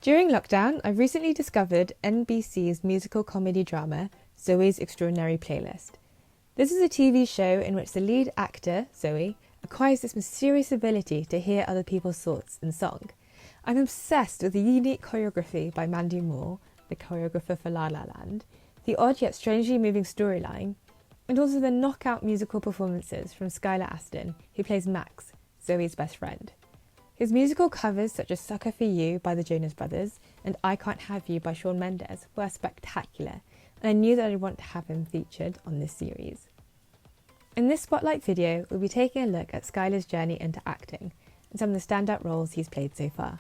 During lockdown, I've recently discovered NBC's musical comedy drama, Zoe's Extraordinary Playlist. This is a TV show in which the lead actor, Zoe, acquires this mysterious ability to hear other people's thoughts in song. I'm obsessed with the unique choreography by Mandy Moore, the choreographer for La La Land, the odd yet strangely moving storyline, and also the knockout musical performances from Skylar Astin, who plays Max, Zoe's best friend. His musical covers such as Sucker for You by the Jonas Brothers and I Can't Have You by Shawn Mendes were spectacular, and I knew that I'd want to have him featured on this series. In this spotlight video, we'll be taking a look at Skylar's journey into acting and some of the standout roles he's played so far.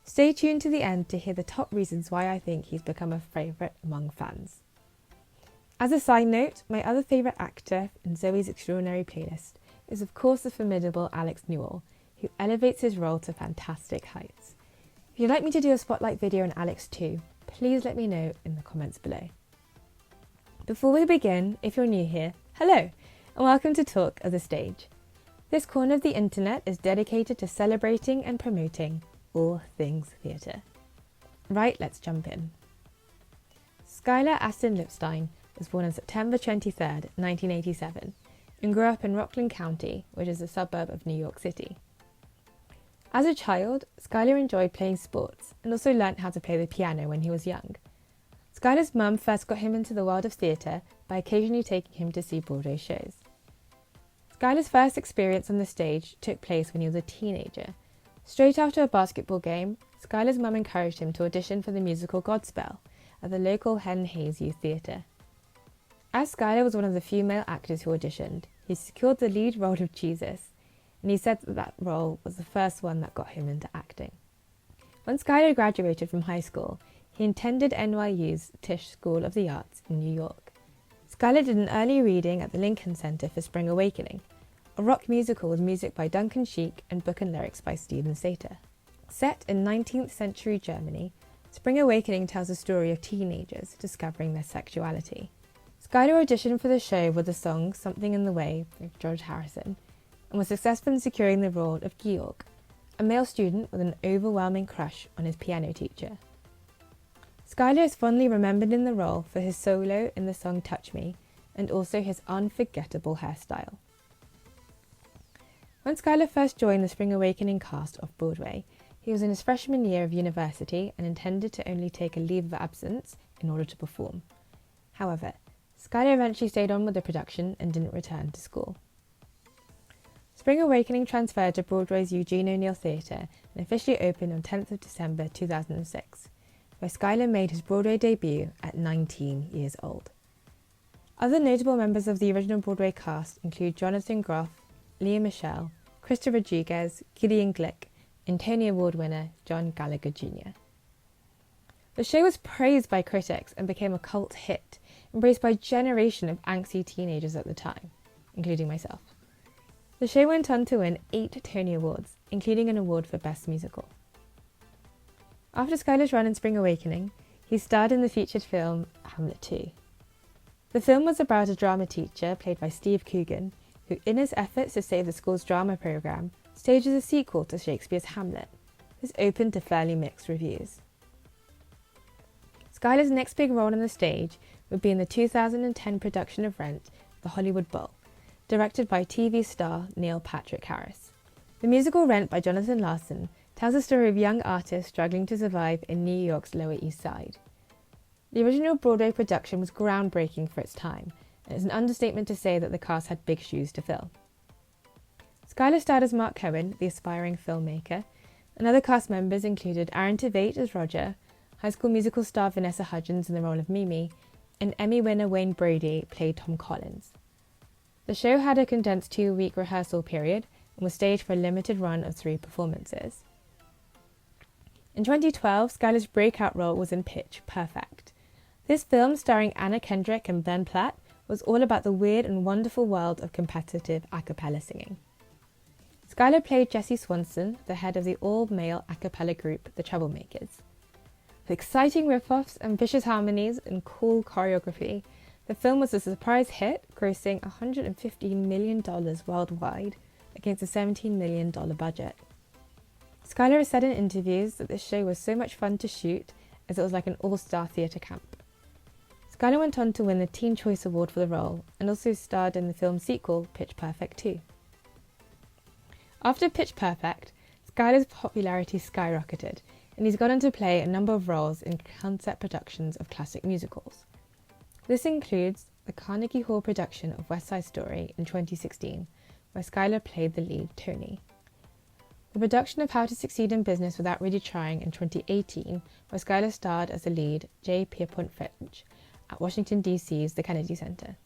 Stay tuned to the end to hear the top reasons why I think he's become a favourite among fans. As a side note, my other favourite actor in Zoe's Extraordinary Playlist is of course the formidable Alex Newell, who elevates his role to fantastic heights. If you'd like me to do a spotlight video on Alex too, please let me know in the comments below. Before we begin, if you're new here, hello, and welcome to Talk of the Stage. This corner of the internet is dedicated to celebrating and promoting all things theatre. Right, let's jump in. Skylar Astin Lipstein was born on September 23rd, 1987, and grew up in Rockland County, which is a suburb of New York City. As a child, Skylar enjoyed playing sports and also learnt how to play the piano when he was young. Skylar's mum first got him into the world of theatre by occasionally taking him to see Broadway shows. Skylar's first experience on the stage took place when he was a teenager. Straight after a basketball game, Skylar's mum encouraged him to audition for the musical Godspell at the local Helen Hayes Youth Theatre. As Skylar was one of the few male actors who auditioned, he secured the lead role of Jesus, and he said that role was the first one that got him into acting. When Skylar graduated from high school, he attended NYU's Tisch School of the Arts in New York. Skylar did an early reading at the Lincoln Center for Spring Awakening, a rock musical with music by Duncan Sheik and book and lyrics by Stephen Sater. Set in 19th century Germany, Spring Awakening tells the story of teenagers discovering their sexuality. Skylar auditioned for the show with the song Something in the Way by George Harrison, and was successful in securing the role of Georg, a male student with an overwhelming crush on his piano teacher. Skylar is fondly remembered in the role for his solo in the song Touch Me, and also his unforgettable hairstyle. When Skylar first joined the Spring Awakening cast of Broadway, he was in his freshman year of university and intended to only take a leave of absence in order to perform. However, Skylar eventually stayed on with the production and didn't return to school. Spring Awakening transferred to Broadway's Eugene O'Neill Theatre and officially opened on 10th of December 2006, where Skylar made his Broadway debut at 19 years old. Other notable members of the original Broadway cast include Jonathan Groff, Lea Michele, Krista Rodriguez, Gideon Glick, and Tony Award winner John Gallagher Jr. The show was praised by critics and became a cult hit, embraced by a generation of angsty teenagers at the time, including myself. The show went on to win 8 Tony Awards, including an award for Best Musical. After Skylar's run in Spring Awakening, he starred in the featured film Hamlet 2. The film was about a drama teacher played by Steve Coogan, who in his efforts to save the school's drama programme, stages a sequel to Shakespeare's Hamlet. This opened to fairly mixed reviews. Skylar's next big role on the stage would be in the 2010 production of Rent, The Hollywood Bowl, directed by TV star Neil Patrick Harris. The musical Rent by Jonathan Larson tells the story of young artists struggling to survive in New York's Lower East Side. The original Broadway production was groundbreaking for its time, and it's an understatement to say that the cast had big shoes to fill. Skylar starred as Mark Cohen, the aspiring filmmaker, and other cast members included Aaron Tveit as Roger, High School Musical star Vanessa Hudgens in the role of Mimi, and Emmy winner Wayne Brady played Tom Collins. The show had a condensed 2-week rehearsal period and was staged for a limited run of 3 performances. In 2012, Skylar's breakout role was in Pitch Perfect. This film, starring Anna Kendrick and Ben Platt, was all about the weird and wonderful world of competitive a cappella singing. Skylar played Jesse Swanson, the head of the all-male a cappella group, The Troublemakers. With exciting riff-offs, ambitious harmonies, and cool choreography, the film was a surprise hit, grossing $115 million worldwide against a $17 million budget. Skylar has said in interviews that this show was so much fun to shoot as it was like an all-star theatre camp. Skylar went on to win the Teen Choice Award for the role and also starred in the film sequel Pitch Perfect 2. After Pitch Perfect, Skylar's popularity skyrocketed and he's gone on to play a number of roles in concept productions of classic musicals. This includes the Carnegie Hall production of West Side Story in 2016, where Skylar played the lead Tony. The production of How to Succeed in Business Without Really Trying in 2018, where Skylar starred as the lead J. Pierpont Finch at Washington, D.C.'s The Kennedy Center.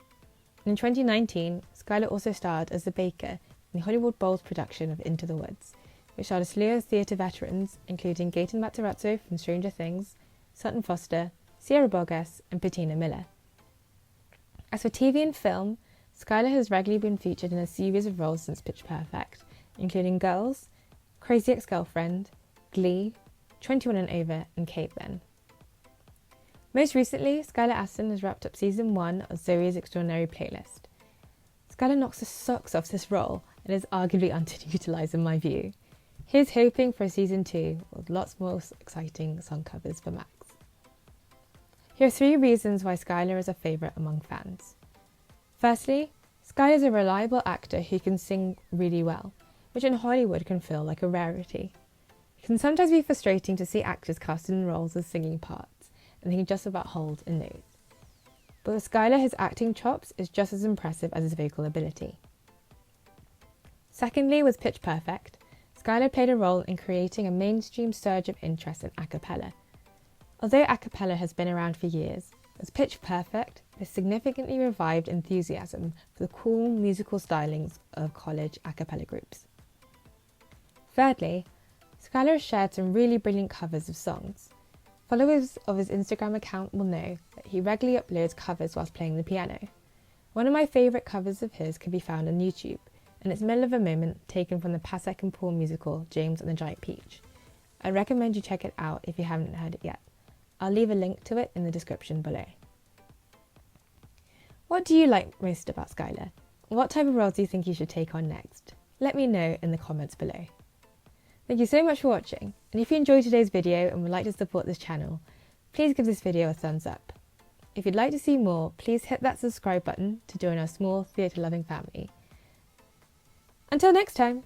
And in 2019, Skylar also starred as the baker in the Hollywood Bowls production of Into the Woods, which starred a slew of theatre veterans, including Gaten Matarazzo from Stranger Things, Sutton Foster, Sierra Bogas, and Patina Miller. As for TV and film, Skylar has regularly been featured in a series of roles since Pitch Perfect, including Girls, Crazy Ex-Girlfriend, Glee, 21 and Over, and Cave Then. Most recently, Skylar Astin has wrapped up season 1 of Zoey's Extraordinary Playlist. Skylar knocks the socks off this role and is arguably underutilised in my view. Here's hoping for a season 2 with lots more exciting song covers for Max. Here are 3 reasons why Skylar is a favourite among fans. Firstly, Skylar is a reliable actor who can sing really well, which in Hollywood can feel like a rarity. It can sometimes be frustrating to see actors cast in roles as singing parts, and they can just about hold a note. But with Skylar, his acting chops is just as impressive as his vocal ability. Secondly, with Pitch Perfect, Skylar played a role in creating a mainstream surge of interest in a cappella. Although a cappella has been around for years, with Pitch Perfect, it significantly revived enthusiasm for the cool musical stylings of college a cappella groups. Thirdly, Skylar has shared some really brilliant covers of songs. Followers of his Instagram account will know that he regularly uploads covers whilst playing the piano. One of my favourite covers of his can be found on YouTube, and it's Middle of a Moment taken from the Pasek and Paul musical James and the Giant Peach. I recommend you check it out if you haven't heard it yet. I'll leave a link to it in the description below. What do you like most about Skylar? What type of roles do you think he should take on next? Let me know in the comments below. Thank you so much for watching, and if you enjoyed today's video and would like to support this channel, please give this video a thumbs up. If you'd like to see more, please hit that subscribe button to join our small theatre loving family. Until next time!